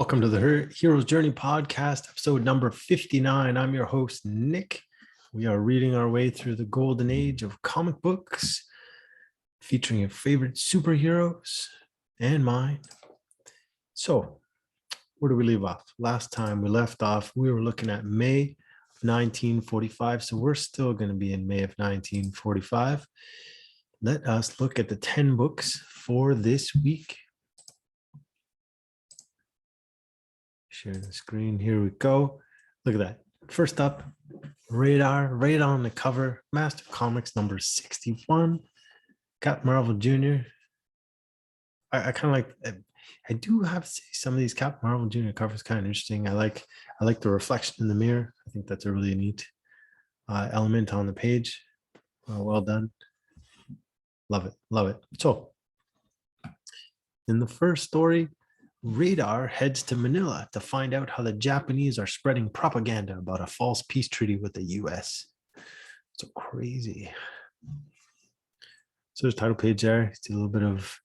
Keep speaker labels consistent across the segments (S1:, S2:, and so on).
S1: Welcome to the Hero's Journey podcast, episode number 59. I'm your host, Nick. We are reading our way through the golden age of comic books, featuring your favorite superheroes and mine. So, where do we leave off? Last time we left off, we were looking at May of 1945. So we're still going to be in May of 1945. Let us look at the 10 books for this week. Sharing the screen. Here we go. Look at that. First up, Radar, right on the cover, Master Comics number 61. Captain Marvel Jr. I kind of like, I do have to say some of these Captain Marvel Jr. covers kind of interesting. I like the reflection in the mirror. I think that's a really neat element on the page. Well done. Love it. Love it. So in the first story, Radar heads to Manila to find out how the Japanese are spreading propaganda about a false peace treaty with the US. So crazy. So there's a title page there. See a little bit of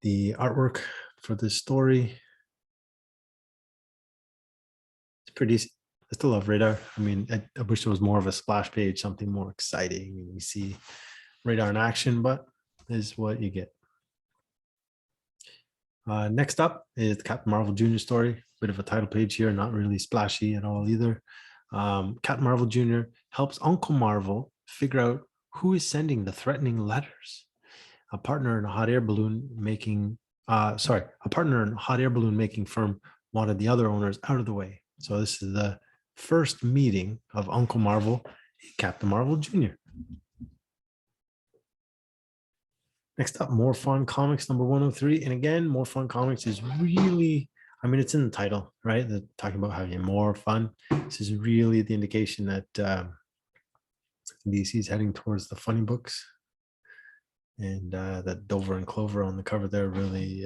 S1: the artwork for this story. It's pretty decent. I still love Radar. I mean, I wish there was more of a splash page, something more exciting. And we see Radar in action, but this is what you get. Next up is Captain Marvel Jr. story. Bit of a title page here, not really splashy at all either. Captain Marvel Jr. helps Uncle Marvel figure out who is sending the threatening letters. A partner in a hot air balloon making firm wanted the other owners out of the way. So this is the first meeting of Uncle Marvel and Captain Marvel Jr. Next up, More Fun Comics number 103. And again, More Fun Comics is really, I mean, it's in the title, right? They're talking about having more fun. This is really the indication that DC is heading towards the funny books. And that Dover and Clover on the cover there really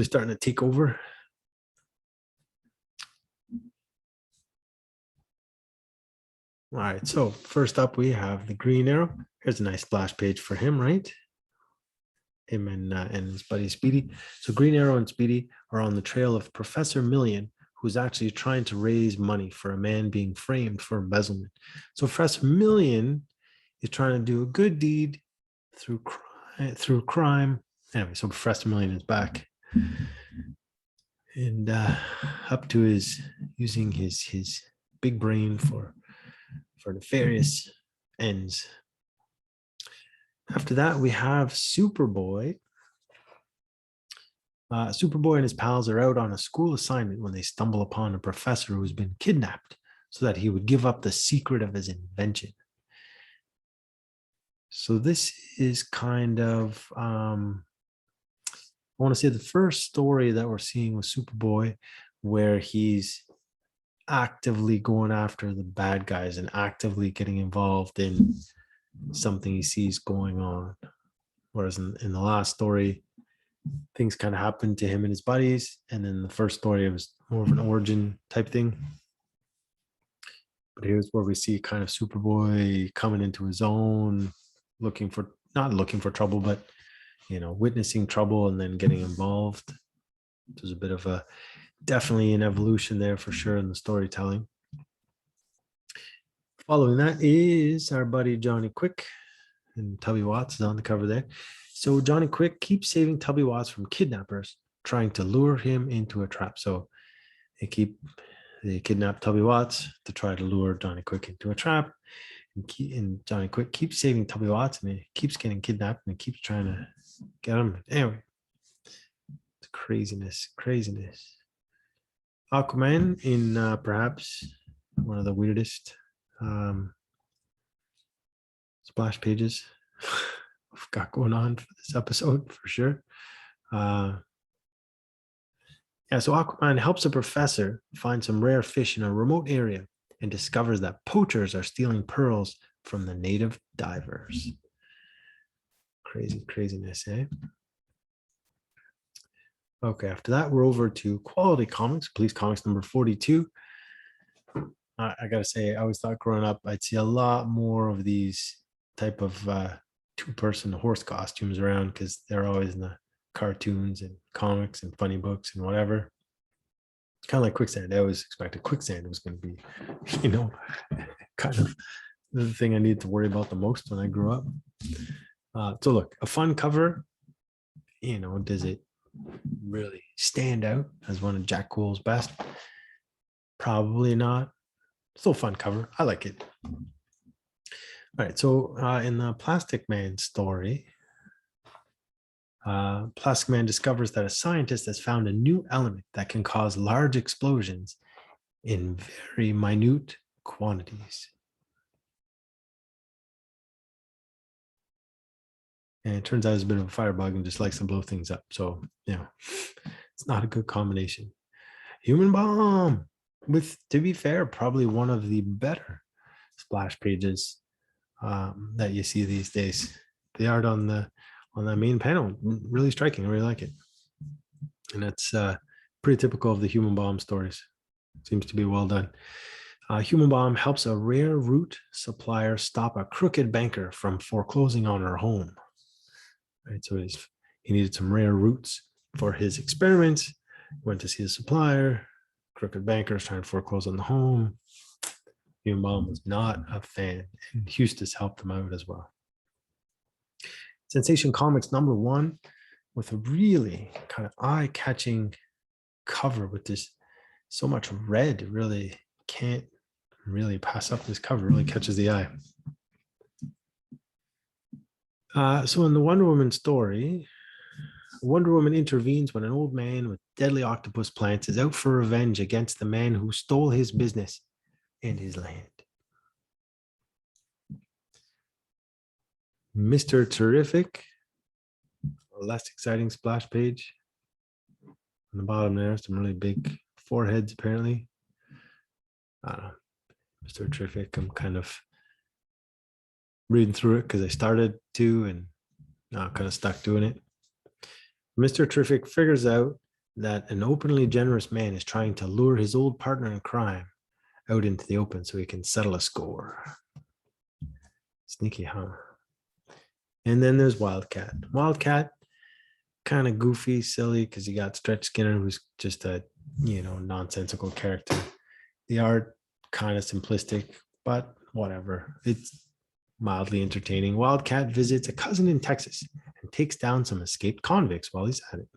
S1: starting to take over. All right, so first up, we have the Green Arrow. Here's a nice splash page for him, right? Him and his buddy Speedy. So Green Arrow and Speedy are on the trail of Professor Million, who's actually trying to raise money for a man being framed for embezzlement. So Professor Million is trying to do a good deed through crime. Anyway, so Professor Million is back and up to his using his big brain for nefarious ends. After that, we have Superboy. Superboy and his pals are out on a school assignment when they stumble upon a professor who has been kidnapped so that he would give up the secret of his invention. So this is kind of, I want to say the first story that we're seeing with Superboy, where he's actively going after the bad guys and actively getting involved in something he sees going on. Whereas in the last story, things kind of happened to him and his buddies. And then the first story, it was more of an origin type thing. But here's where we see kind of Superboy coming into his own, not looking for trouble, but, witnessing trouble and then getting involved. There's a bit of definitely an evolution there for sure in the storytelling. Following that is our buddy Johnny Quick, and Tubby Watts is on the cover there. So Johnny Quick keeps saving Tubby Watts from kidnappers trying to lure him into a trap. So they kidnap Tubby Watts to try to lure Johnny Quick into a trap. And Johnny Quick keeps saving Tubby Watts, and he keeps getting kidnapped, and he keeps trying to get him. Anyway, it's craziness. Aquaman in perhaps one of the weirdest splash pages we've got going on for this episode for sure. So Aquaman helps a professor find some rare fish in a remote area and discovers that poachers are stealing pearls from the native divers. Craziness, eh? Okay, after that, we're over to Quality Comics, Police Comics number 42. I gotta say, I always thought growing up, I'd see a lot more of these type of two-person horse costumes around because they're always in the cartoons and comics and funny books and whatever. Kind of like quicksand. I always expected quicksand was going to be, kind of the thing I needed to worry about the most when I grew up. So look, a fun cover, does it really stand out as one of Jack Cool's best? Probably not. Still fun cover. I like it. All right. So in the Plastic Man story, Plastic Man discovers that a scientist has found a new element that can cause large explosions in very minute quantities. And it turns out he's a bit of a firebug and just likes to blow things up. So, it's not a good combination. Human bomb, with, to be fair, probably one of the better splash pages that you see these days. The art on the main panel, really striking. I really like it. And that's pretty typical of the Human Bomb stories. Seems to be well done. Human Bomb helps a rare root supplier stop a crooked banker from foreclosing on her home. Right, so he needed some rare roots for his experiments. Went to see the supplier. Crooked bankers trying to foreclose on the home. Human Bomb was not a fan, and Hustis helped him out as well. Sensation Comics #1, with a really kind of eye-catching cover with this so much red. Really can't really pass up this cover. Really catches the eye. So in the Wonder Woman story, Wonder Woman intervenes when an old man with deadly octopus plants is out for revenge against the man who stole his business and his land. Mr. Terrific, a less exciting splash page. On the bottom there, some really big foreheads, apparently. I don't know. Mr. Terrific, I'm kind of reading through it because I started to, and now I'm kind of stuck doing it. Mr. Terrific figures out that an openly generous man is trying to lure his old partner in crime out into the open so he can settle a score. Sneaky, huh? And then there's Wildcat. Wildcat, kind of goofy, silly, because you got Stretch Skinner, who's just a, nonsensical character. The art, kind of simplistic, but whatever. It's mildly entertaining. Wildcat visits a cousin in Texas and takes down some escaped convicts while he's at it.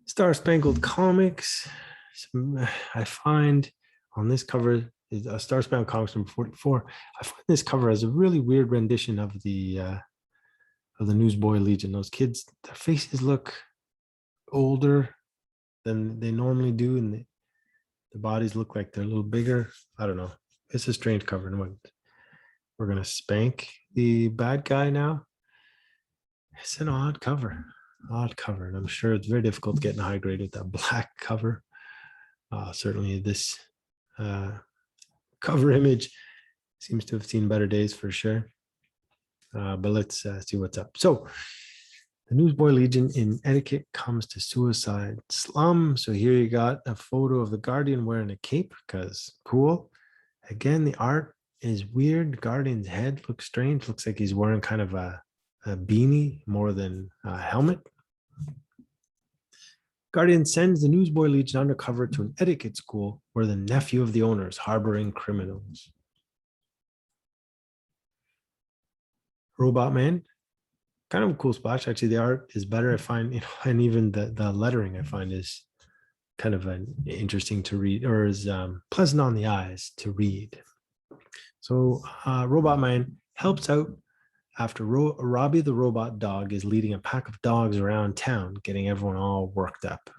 S1: Star Spangled Comics. I find on this cover is Star Spangled Comics #44. I find this cover as a really weird rendition of the Newsboy Legion. Those kids, their faces look older than they normally do, and the bodies look like they're a little bigger. I don't know. It's a strange cover. And we're gonna spank the bad guy now. It's an odd cover, and I'm sure it's very difficult getting a high grade with that black cover. Certainly, this cover image seems to have seen better days for sure. But let's see what's up. So, the Newsboy Legion in etiquette comes to suicide slum. So here you got a photo of the Guardian wearing a cape, because cool. Again, the art is weird. Guardian's head looks strange. Looks like he's wearing kind of a beanie more than a helmet. Guardian sends the Newsboy Legion undercover to an etiquette school where the nephew of the owner is harboring criminals. Robot Man, kind of a cool splash. Actually, the art is better, I find, and even the lettering I find is kind of interesting to read, or is pleasant on the eyes to read. So Robot Man helps out after Robbie the robot dog is leading a pack of dogs around town, getting everyone all worked up.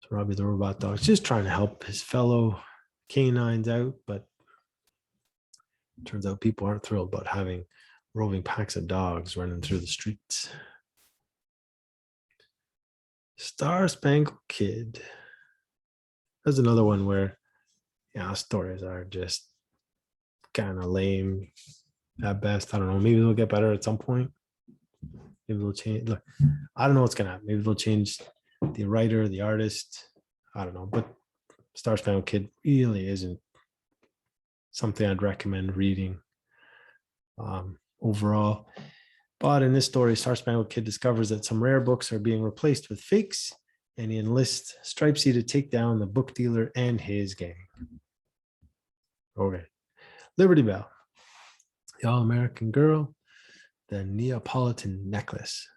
S1: So Robbie the robot dog is just trying to help his fellow canines out, but it turns out people aren't thrilled about having roving packs of dogs running through the streets. Star Spangled Kid. There's another one where, stories are just kind of lame at best. I don't know. Maybe they'll get better at some point. Maybe they'll change. Look, I don't know what's gonna happen. Maybe they'll change the writer, the artist. I don't know. But Star Spangled Kid really isn't something I'd recommend reading overall. But in this story, Spangled Kid discovers that some rare books are being replaced with fakes, and he enlists Stripesy to take down the book dealer and his gang. Okay. Liberty Bell, the All-American Girl, the Neapolitan Necklace.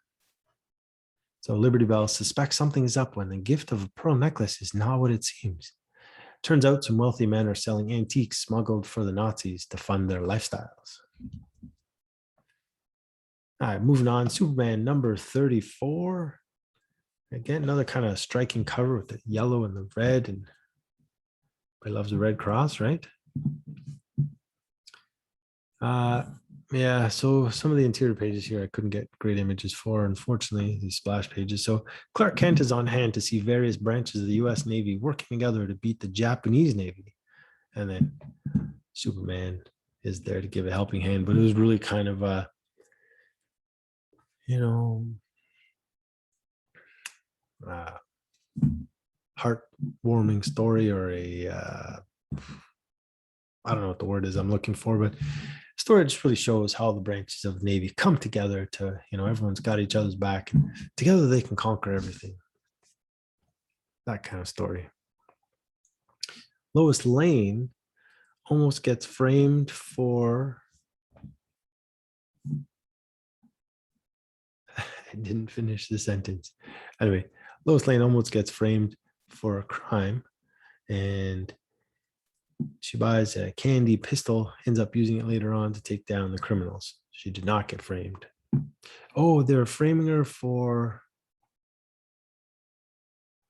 S1: So Liberty Bell suspects something is up when the gift of a pearl necklace is not what it seems. Turns out some wealthy men are selling antiques smuggled for the Nazis to fund their lifestyles. All right, moving on. Superman number 34. Again, another kind of striking cover with the yellow and the red. And everybody loves the Red Cross, right? Yeah, so some of the interior pages here I couldn't get great images for, unfortunately, these splash pages. So Clark Kent is on hand to see various branches of the US Navy working together to beat the Japanese Navy. And then Superman is there to give a helping hand, but it was really kind of a, heartwarming story, or a, I don't know what the word is I'm looking for, but story just really shows how the branches of the Navy come together to, everyone's got each other's back. And together they can conquer everything. That kind of story. Lois Lane almost gets framed for, I didn't finish the sentence. Anyway, Lois Lane almost gets framed for a crime, and she buys a candy pistol, ends up using it later on to take down the criminals. She did not get framed. Oh, they're framing her for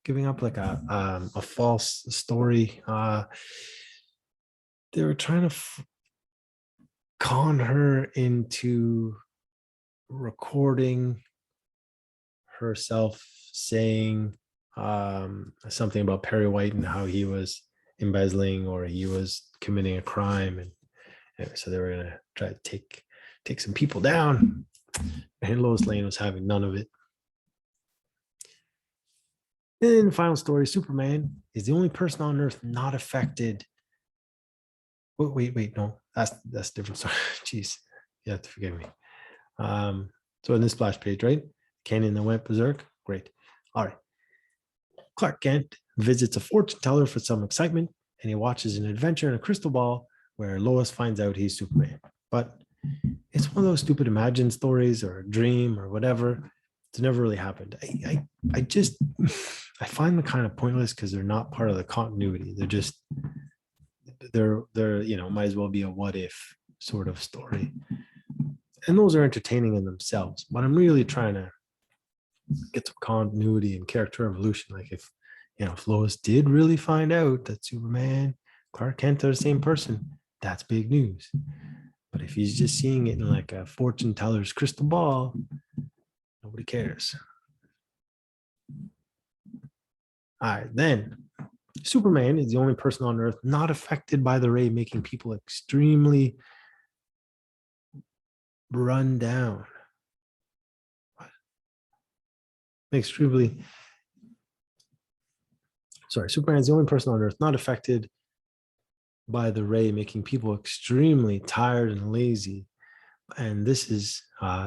S1: giving up like a false story. They were trying to con her into recording herself saying something about Perry White and how he was embezzling or he was committing a crime, and so they were going to try to take some people down, and Lois Lane was having none of it. In the final story, Superman is the only person on Earth not affected. Wait, no, that's different. Sorry, jeez, you have to forgive me. So in this splash page, right? Canyon that went berserk. Great. All right. Clark Kent visits a fortune teller for some excitement, and he watches an adventure in a crystal ball where Lois finds out he's Superman. But it's one of those stupid imagined stories or a dream or whatever. It's never really happened. I just find them kind of pointless because they're not part of the continuity. They're might as well be a what if sort of story. And those are entertaining in themselves, but I'm really trying to get some continuity and character evolution. Like if Lois did really find out that Superman, Clark Kent are the same person, that's big news. But if he's just seeing it in like a fortune teller's crystal ball, nobody cares. All right, then Superman is the only person on Earth not affected by the ray, making people extremely run down. Superman is the only person on Earth not affected by the ray, making people extremely tired and lazy. And this is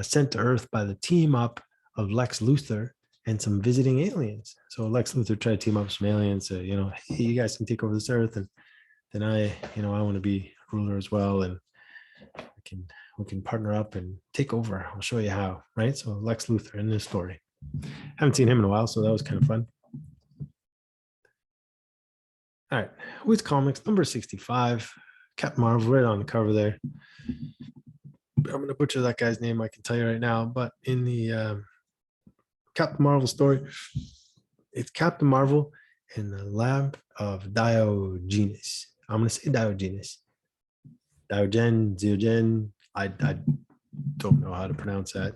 S1: sent to Earth by the team up of Lex Luthor and some visiting aliens. So Lex Luthor tried to team up with some aliens. So, hey, you guys can take over this Earth, and then I want to be ruler as well, and we can partner up and take over. I'll show you how, right? So Lex Luthor in this story. Haven't seen him in a while, so that was kind of fun. All right, with comics number 65, Captain Marvel right on the cover there. I'm going to butcher that guy's name, I can tell you right now, but in the Captain Marvel story, it's Captain Marvel in the lab of Diogenes. I'm going to say Diogenes. Diogen. I don't know how to pronounce that.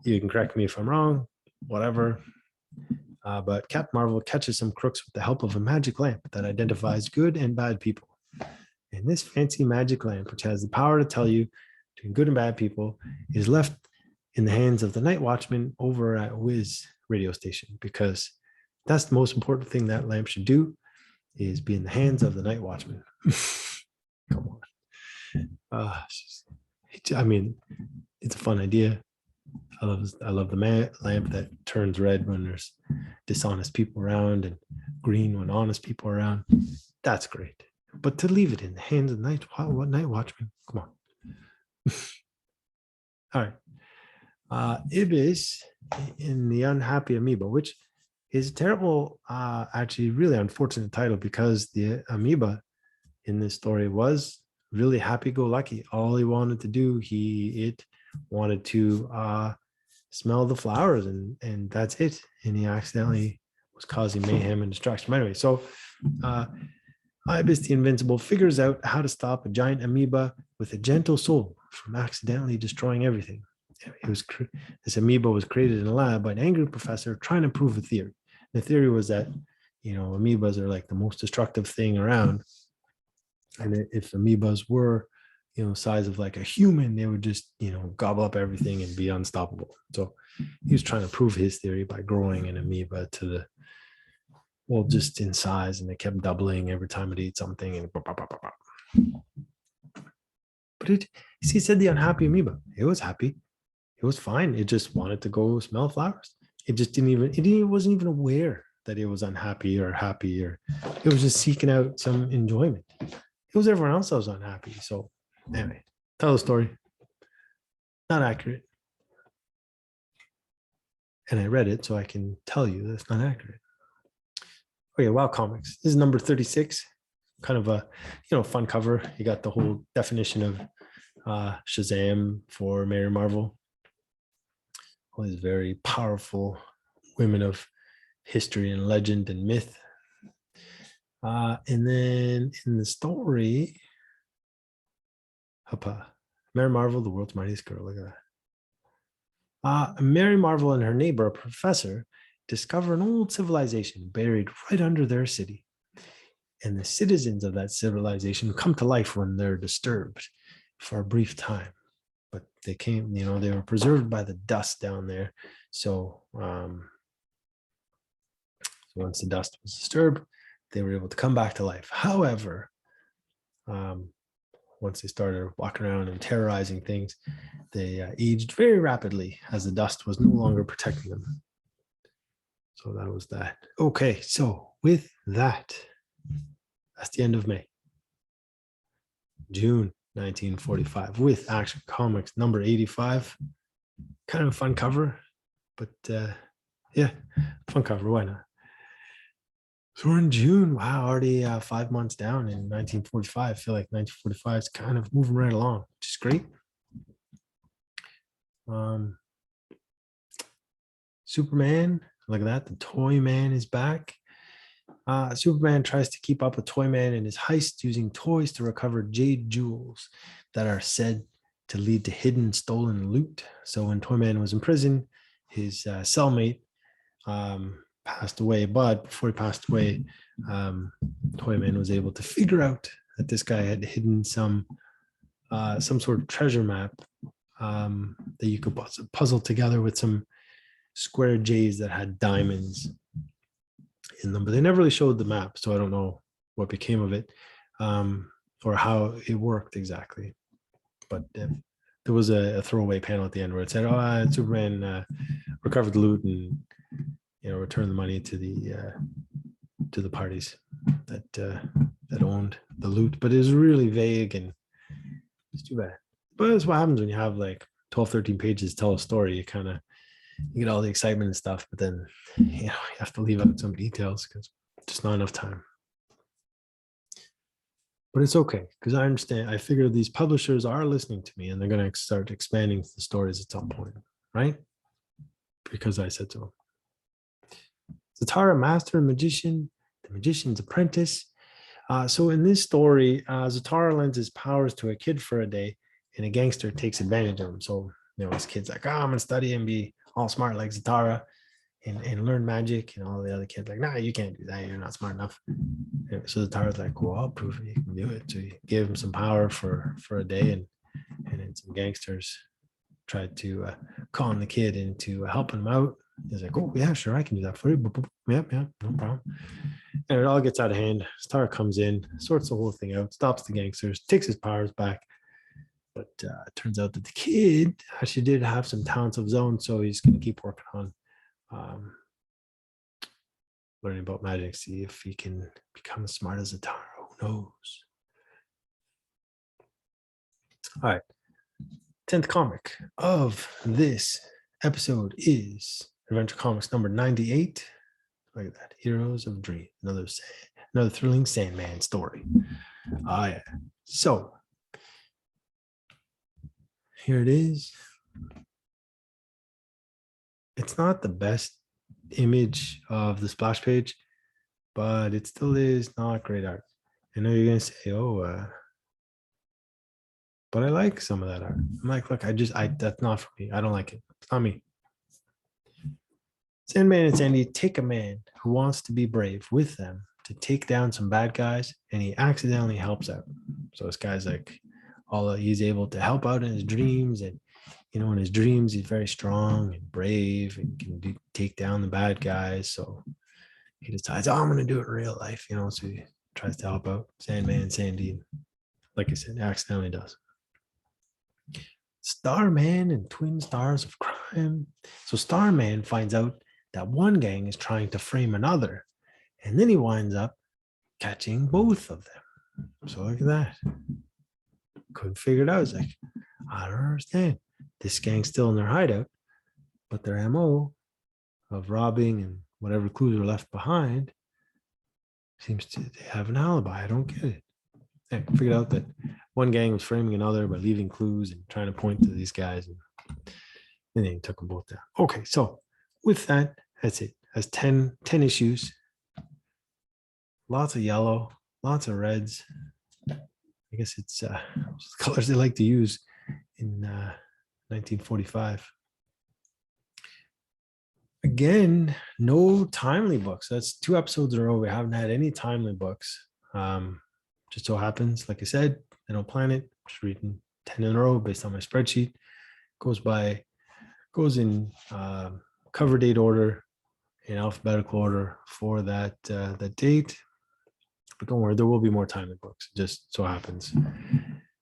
S1: You can correct me if I'm wrong, whatever. But Captain Marvel catches some crooks with the help of a magic lamp that identifies good and bad people. And this fancy magic lamp, which has the power to tell you between good and bad people, is left in the hands of the night watchman over at Wiz radio station, because that's the most important thing that lamp should do, is be in the hands of the night watchman. Come on. it's a fun idea. I love the lamp that turns red when there's dishonest people around and green when honest people are around. That's great. But to leave it in the hands of night watchman, come on. All right. Ibis in the Unhappy Amoeba, which is a terrible, actually really unfortunate title, because the amoeba in this story was really happy-go-lucky. All he wanted to do, it wanted to smell the flowers, and that's it. And he accidentally was causing mayhem and destruction. But anyway, so Ibis the Invincible figures out how to stop a giant amoeba with a gentle soul from accidentally destroying everything. This amoeba was created in a lab by an angry professor trying to prove a theory. The theory was that, amoebas are like the most destructive thing around. And if amoebas were, size of like a human, they would just, gobble up everything and be unstoppable. So he was trying to prove his theory by growing an amoeba to just in size, and it kept doubling every time it ate something. And but he said the unhappy amoeba, it was happy. It was fine. It just wanted to go smell flowers. It just it wasn't even aware that it was unhappy or happy, or it was just seeking out some enjoyment. It was everyone else that was unhappy. So anyway, tell the story. Not accurate. And I read it, so I can tell you that's not accurate. Okay, Wow Comics. This is number 36. Kind of a fun cover. You got the whole definition of Shazam for Mary Marvel. All these very powerful women of history and legend and myth. And then in the story, Mary Marvel, the world's mightiest girl. Look at that. Mary Marvel and her neighbor, a professor, discover an old civilization buried right under their city. And the citizens of that civilization come to life when they're disturbed for a brief time. But they came, they were preserved by the dust down there. So once the dust was disturbed, they were able to come back to life. However, once they started walking around and terrorizing things, they aged very rapidly as the dust was no longer protecting them. So that was that. Okay, so with that, that's the end of May. June 1945 with Action Comics number 85. Kind of a fun cover, but yeah, fun cover. Why not? So we're in June. Wow, already 5 months down in 1945. I feel like 1945 is kind of moving right along, which is great. Superman, look at that. The Toy Man is back. Superman tries to keep up with Toy Man in his heist using toys to recover jade jewels that are said to lead to hidden stolen loot. So when Toy Man was in prison, his cellmate passed away, but before he passed away, Toy Man was able to figure out that this guy had hidden some sort of treasure map that you could puzzle together with some square J's that had diamonds in them, but they never really showed the map, so I don't know what became of it or how it worked exactly. But there was a throwaway panel at the end where it said, Superman recovered the loot and returned the money to the parties that owned the loot. But it was really vague and it's too bad. But that's what happens when you have like 12, 13 pages to tell a story. You get all the excitement and stuff, but then you have to leave out some details because just not enough time. But it's okay because I understand. I figure these publishers are listening to me and they're going to start expanding the stories at some point, right? Because I said so. Zatara, Master and Magician, the Magician's Apprentice. So in this story, Zatara lends his powers to a kid for a day, and a gangster takes advantage of him. So this kid's like, I'm gonna study and be all smart like Zatara and learn magic, and all the other kids like, nah, you can't do that, you're not smart enough. And so Zatara's like, well, I'll prove it, you can do it. So he gave him some power for a day, and then some gangsters tried to con the kid into helping him out. He's like, oh yeah, sure, I can do that for you. Yep, no problem. And it all gets out of hand. Zatara comes in, sorts the whole thing out, stops the gangsters, takes his powers back, But it turns out that the kid actually did have some talents of his own, so he's going to keep working on learning about magic, see if he can become as smart as a Tara. Who knows? All right. 10th comic of this episode is Adventure Comics number 98. Look at that. Heroes of Dream. Another thrilling Sandman story. Oh, yeah. So, here it is. It's not the best image of the splash page, but it still is not great art. I know you're going to say, but I like some of that art. I'm like, look, that's not for me. I don't like it. It's not me. Sandman and Sandy take a man who wants to be brave with them to take down some bad guys, and he accidentally helps out. So this guy's like, he's able to help out in his dreams, and in his dreams he's very strong and brave and can take down the bad guys. So he decides, I'm going to do it in real life, So he tries to help out Sandman and Sandy. Like I said, accidentally does. Starman and twin stars of crime. So Starman finds out that one gang is trying to frame another, and then he winds up catching both of them. So look at that. Couldn't figure it out. It's like, I don't understand. This gang's still in their hideout, but their MO of robbing and whatever clues are left behind seems to have an alibi. I don't get it. I figured out that one gang was framing another by leaving clues and trying to point to these guys, and then he took them both down. Okay, so with that, that's it. Has 10 issues. Lots of yellow, lots of reds. I guess it's the colors they like to use in 1945. Again, no timely books. That's 2 episodes in a row. We haven't had any timely books. Just so happens, like I said, I don't plan it. Just reading 10 in a row based on my spreadsheet. Goes in cover date order, in alphabetical order for that date. But don't worry, there will be more timely books. It just so happens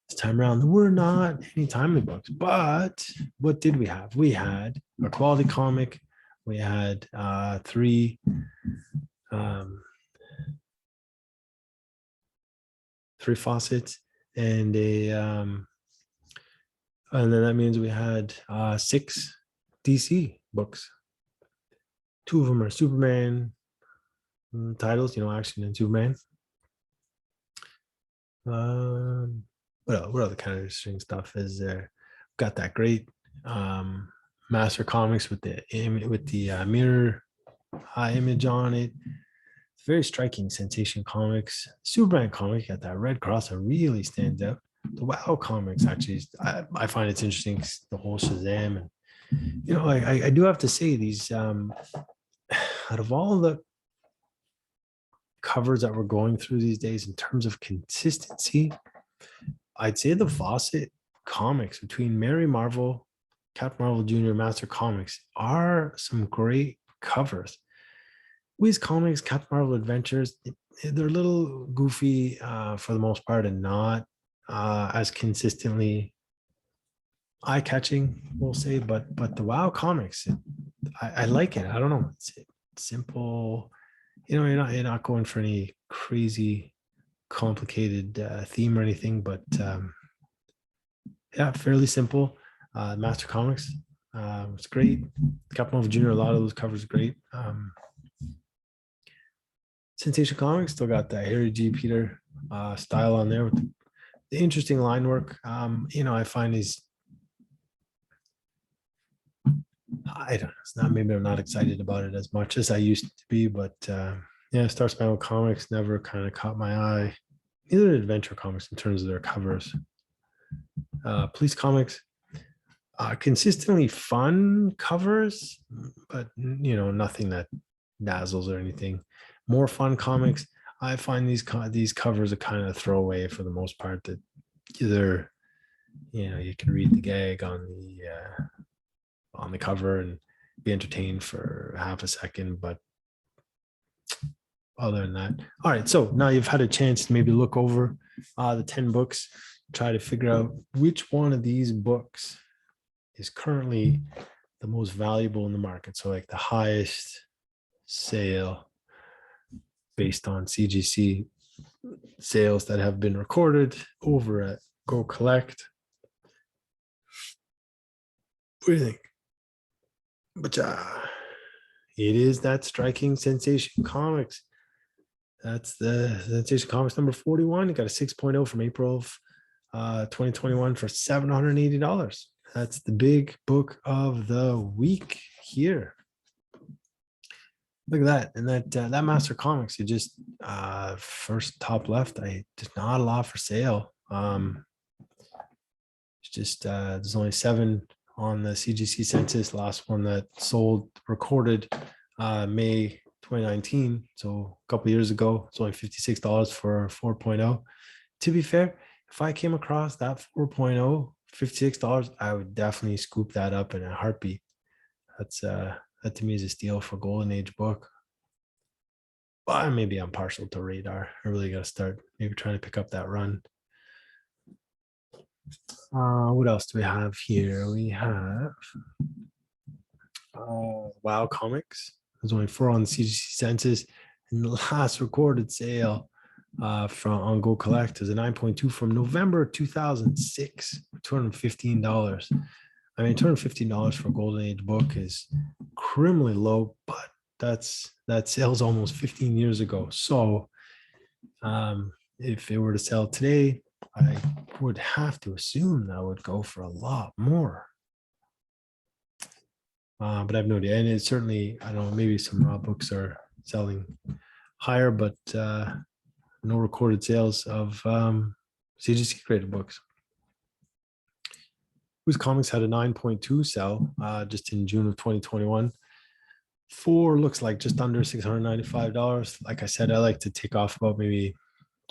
S1: this time around there were not any timely books. But what did we have? We had a quality comic. We had 3 faucets and and then that means we had 6 DC books. 2 of them are Superman titles, Action and Superman. What other kind of interesting stuff is there? Got that great Master Comics with the mirror image on it. It's very striking. Sensation Comics, Superman comic, got that red cross that really stands out. The WoW comics, actually, I find it's interesting, the whole Shazam, and I do have to say these out of all the covers that we're going through these days in terms of consistency, I'd say the Fawcett comics between Mary Marvel, Captain Marvel Jr., Master Comics are some great covers. Wiz Comics, Captain Marvel Adventures, they're a little goofy for the most part and not as consistently eye-catching, we'll say. But the WoW comics, I like it. I don't know. It's simple. You're not going for any crazy complicated theme or anything, but fairly simple. Master Comics, it's great. Captain Marvel Jr., a lot of those covers are great. Sensation Comics still got that Harry G. Peter style on there with the interesting line work. I find these, I don't know, it's not, maybe I'm not excited about it as much as I used to be, but Star Spangled Comics never kind of caught my eye. Neither did Adventure Comics in terms of their covers. Police Comics, consistently fun covers, but nothing that dazzles or anything. More fun comics. I find these covers are kind of throwaway for the most part. That either you can read the gag on the cover and be entertained for half a second, but other than that, all right. So now you've had a chance to maybe look over the 10 books. try to figure out which one of these books is currently the most valuable in the market. So like the highest sale based on CGC sales that have been recorded over at Go Collect. What do you think? But it is that striking Sensation Comics. That's the Sensation Comics number 41. You got a 6.0 from April of 2021 for $780. That's the big book of the week here. Look at that. And that Master Comics, you just first top left, there's not a lot for sale. It's just there's only 7 on the CGC census. Last one that sold recorded May 2019, so a couple years ago. It's only $56 for 4.0. To be fair, if I came across that 4.0 $56, I would definitely scoop that up in a heartbeat. That's that to me is a steal for Golden Age book. But maybe I'm partial to Radar. I really got to start maybe trying to pick up that run. What else do we have here? We have WoW Comics. There's only 4 on the CGC census, and the last recorded sale from on Go Collect is a 9.2 from November 2006, $215. I mean, $215 for a Golden Age book is criminally low, but that sales almost 15 years ago. So if it were to sell today, I would have to assume that would go for a lot more. But I have no idea. And it's certainly, I don't know, maybe some raw books are selling higher, but no recorded sales of CGC created books. Whose Comics had a 9.2 sell just in June of 2021. 4 looks like just under $695. Like I said, I like to take off about maybe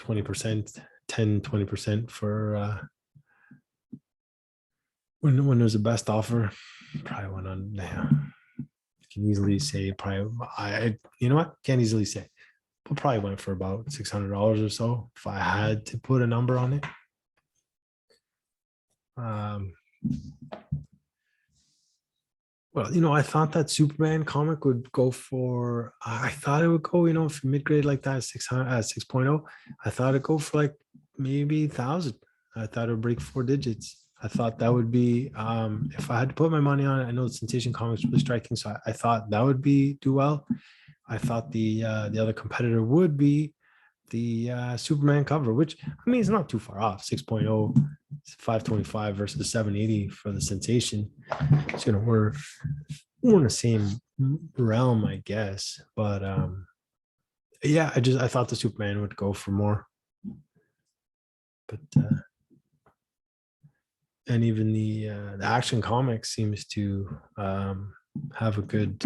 S1: 20%, 10-20% for when there's a best offer. Probably went on. Yeah, can easily say probably. You know what? Can't easily say, but probably went for about $600 or so if I had to put a number on it. Well, you know, I thought that Superman comic would go for, I thought it would go, you know, for mid-grade like that, 6.0. I thought it'd go for like maybe 1,000. I thought it would break 4 digits. I thought that would be, if I had to put my money on it, I know the Sensation Comics really striking, so I thought that would do well. I thought the other competitor would be the Superman cover, which, I mean, it's not too far off. 6.0, 525 versus 780 for the Sensation. It's gonna work. We're in the same realm, I guess. But yeah, I thought the Superman would go for more. But and even the Action Comics seems to have a good.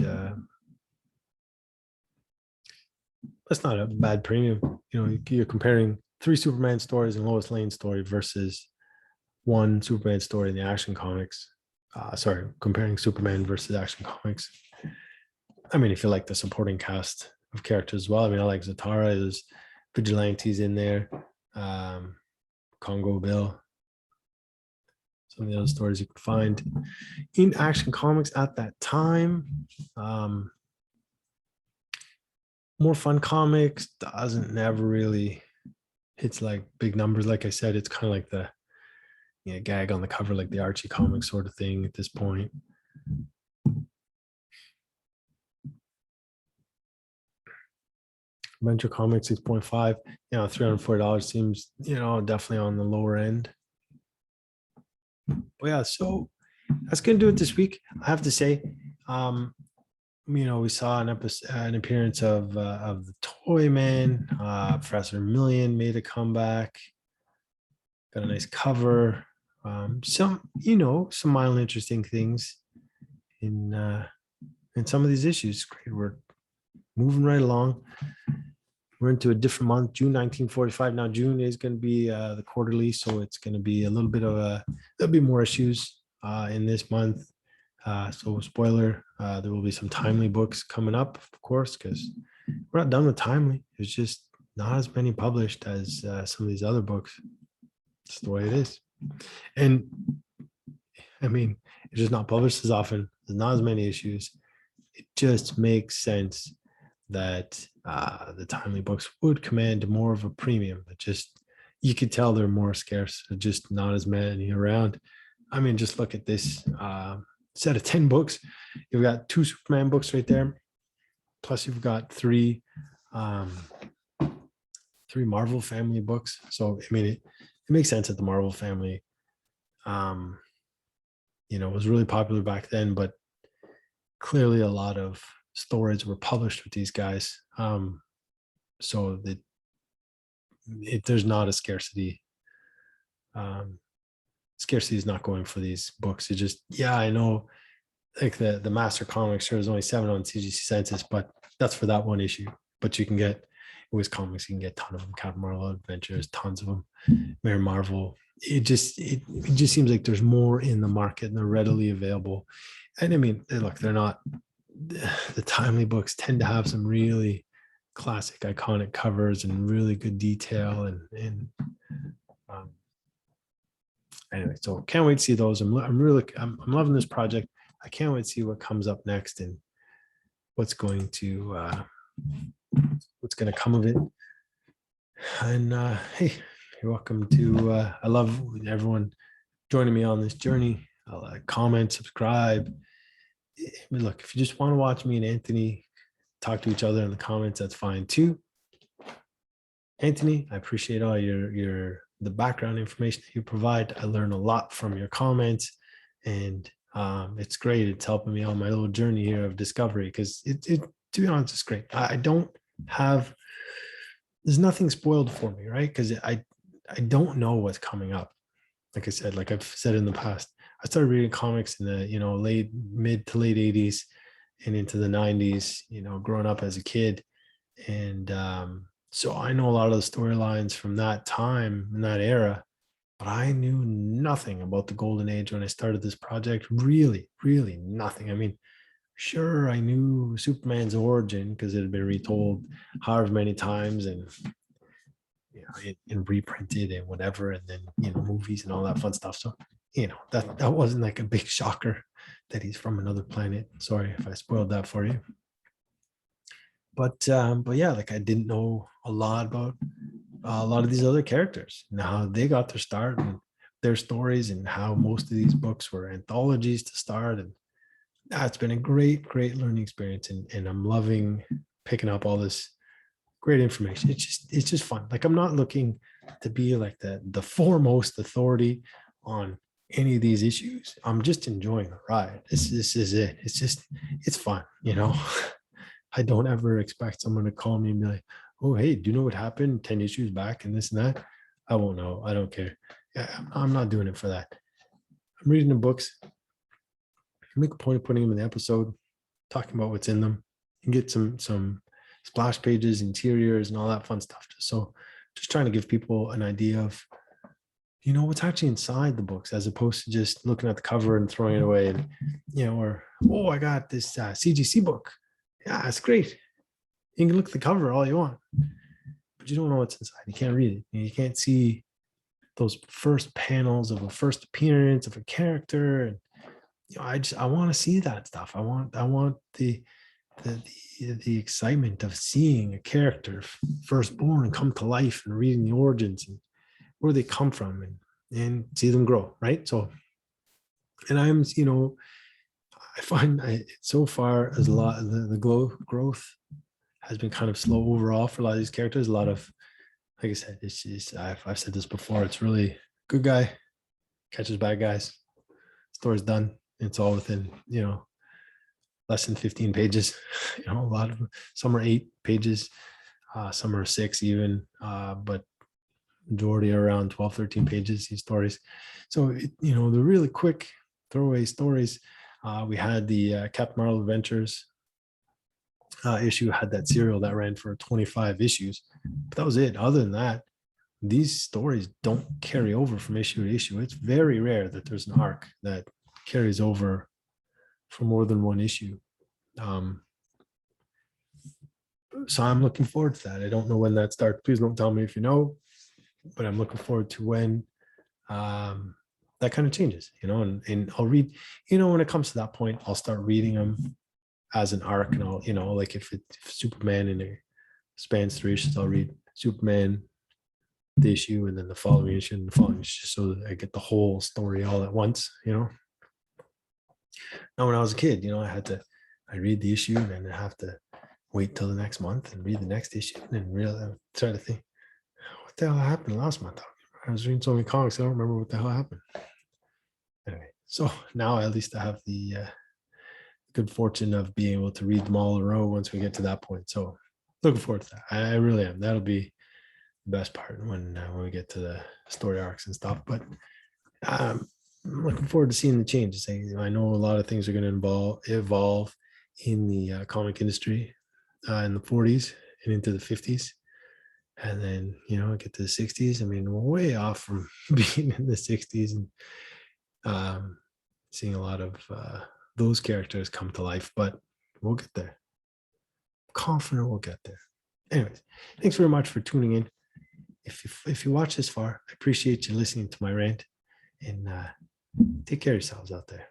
S1: That's not a bad premium. You know, you're comparing 3 Superman stories and Lois Lane story versus 1 Superman story in the Action Comics. Sorry, comparing Superman versus Action Comics. I mean, if you like the supporting cast of characters as well. I mean, I like Zatara. There's Vigilantes in there. Congo Bill. Some of the other stories you can find in Action Comics at that time. More Fun Comics never really hits like big numbers. Like I said, it's kind of like the gag on the cover, like the Archie comic sort of thing at this point. Adventure Comics 6.5, $340 seems, definitely on the lower end. But yeah, so that's gonna do it this week. I have to say, we saw an appearance of the Toy Man. Professor Million made a comeback. Got a nice cover. Some mildly interesting things in some of these issues. Great, we're moving right along. We're into a different month, June 1945. Now, June is going to be the quarterly, so it's going to be a little bit of there'll be more issues in this month. So spoiler, there will be some timely books coming up, of course, because we're not done with timely. There's just not as many published as some of these other books. It's the way it is. And I mean, it's just not published as often. There's not as many issues. It just makes sense that the timely books would command more of a premium. It just, you could tell they're more scarce. There's just not as many around. I mean, just look at this set of 10 books. You've got 2 Superman books right there. Plus you've got 3 Marvel family books. So, I mean, it makes sense that the Marvel family, was really popular back then, but clearly a lot of stories were published with these guys. So that there's not a scarcity. Scarcity is not going for these books. It just, I know, like the Master Comics, sure, there's only 7 on CGC Census, but that's for that one issue. But you can get Wiz Comics, you can get a ton of them. Captain Marvel Adventures, tons of them. Mary Marvel. It just seems like there's more in the market and they're readily available. And I mean, look, they're not, the timely books tend to have some really classic, iconic covers and really good detail. And anyway, so can't wait to see those. I'm loving this project. I can't wait to see what comes up next and what's going to come of it. And hey, you're welcome to. I love everyone joining me on this journey. I'll comment, subscribe. Look, if you just want to watch me and Anthony talk to each other in the comments, that's fine too. Anthony, I appreciate all the background information that you provide. I learn a lot from your comments, and it's great. It's helping me on my little journey here of discovery, because it to be honest, it's great. I don't have, there's nothing spoiled for me, right? Because I don't know what's coming up. Like I said, like I've said in the past, I started reading comics in the mid to late 80s and into the 90s, growing up as a kid. And so I know a lot of the storylines from that time and that era, but I knew nothing about the golden age when I started this project. Really, really nothing. I mean, sure, I knew Superman's origin because it had been retold however many times and and reprinted and whatever, and then movies and all that fun stuff. So that wasn't like a big shocker that he's from another planet. Sorry if I spoiled that for you. But yeah, like I didn't know a lot about a lot of these other characters and how they got their start and their stories, and how most of these books were anthologies to start. And it's been a great learning experience, and I'm loving picking up all this great information. It's just fun. Like I'm not looking to be like the foremost authority on any of these issues. I'm just enjoying the ride. This is it. It's fun, I don't ever expect someone to call me and be like, oh, hey, do you know what happened 10 issues back and this and that? I won't know. I don't care. I'm not doing it for that. I'm reading the books. I make a point of putting them in the episode, talking about what's in them, and get some splash pages, interiors, and all that fun stuff. So just trying to give people an idea of, what's actually inside the books, as opposed to just looking at the cover and throwing it away. And, or, oh, I got this CGC book. Yeah, it's great. You can look at the cover all you want, but you don't know what's inside. You can't read it. You can't see those first panels of a first appearance of a character. And I want to see that stuff. I want the excitement of seeing a character first born come to life and reading the origins and where they come from and see them grow, right? So, and I'm, I find so far as a lot of the growth has been kind of slow overall for a lot of these characters. A lot of, like I said, it's just, I've said this before, it's really good guy catches bad guys, story's done. It's all within, less than 15 pages. A lot of them, some are 8 pages, some are 6 even, but majority are around 12, 13 pages, these stories. So, they're really quick throwaway stories. We had the Captain Marvel Adventures issue, had that serial that ran for 25 issues, but that was it. Other than that, these stories don't carry over from issue to issue. It's very rare that there's an arc that carries over for more than one issue. So I'm looking forward to that. I don't know when that starts. Please don't tell me if you know, but I'm looking forward to when that kind of changes, and I'll read, when it comes to that point, I'll start reading them as an arc, and I'll, like if Superman in there spans 3 issues, I'll read Superman, the issue, and then the following issue, and the following issue, so that I get the whole story all at once, Now, when I was a kid, I read the issue and then I have to wait till the next month and read the next issue and then really try to think, what the hell happened last month? I was reading so many comics, I don't remember what the hell happened. Anyway, so now at least I have the good fortune of being able to read them all in a row once we get to that point. So looking forward to that. I really am. That'll be the best part when we get to the story arcs and stuff. But I'm looking forward to seeing the changes. I know a lot of things are going to evolve in the comic industry in the 40s and into the 50s. And then, get to the 60s. I mean, we're way off from being in the 60s and seeing a lot of those characters come to life, but we'll get there. I'm confident we'll get there. Anyways, thanks very much for tuning in. If you watch this far, I appreciate you listening to my rant, and take care of yourselves out there.